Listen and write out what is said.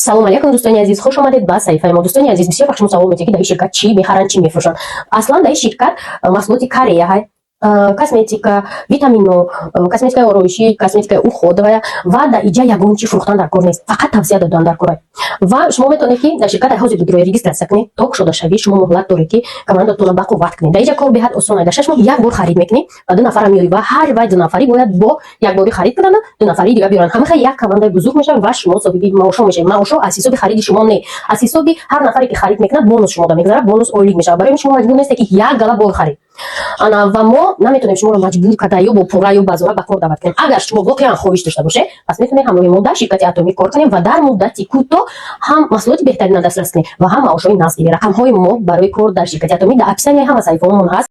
салом алейкум дӯстони азиз, хуш омадед ба саҳифаи мо. Дӯстони азиз, бисёр вақт шумо савол метавонед ки дар ин ширкат чӣ мехаранд, чӣ мефурӯшанд. Аслан дар ин ширкат маҳсулоти корея ҳай, косметика, витаминно, косметикаи ороишӣ, косметикаи уходовая ва дар иҷа ягон чӣ фурӯхтан дар кор нест, фақат тавсия додан дар кор. Ва шумо метавонед ки дар ширкат ҳозир бидрои регистратсия кунед, то кушода шавӣ, шумо муҳлат доред ки командатона ба қувват кунед. Дар иҷа кор беҳад осон ай. Дар 6 моҳ як бор харид мекунӣ ва 2 нафара меорӣ ва ҳар вай 2 нафарӣ бояд бо якборӣ харид кунанд, 2 нафари дига биёранд. Ҳамаха як командаи бузург мешавад ва шумо соҳиби маошо мешавед. Маошо аз ҳисоби хариди шумо не, аз ҳисоби ҳар нафаре ки харид мекунад бонус шумода мегузарад, бонус ойлик мешавад. Барои шумо маҷбур нестед ки як гала бор харид. ва мо наметавонем шуморо маҷбур карда ё бо пора ё базора ба кор даъват кунем. Агар шумо воқеан хоҳиш дошта бошед, пас метавонед ҳамроҳи мо дар ширкати Атомик кор кунем ва дар муддати кӯтоҳ ҳам маҳсулоти беҳтарина дастрас кунем ва ҳам маошҳои нағдии. Рақамҳои мо барои кор дар ширкати Атомик дар описанияи ҳама саҳифаҳоямон ҳаст.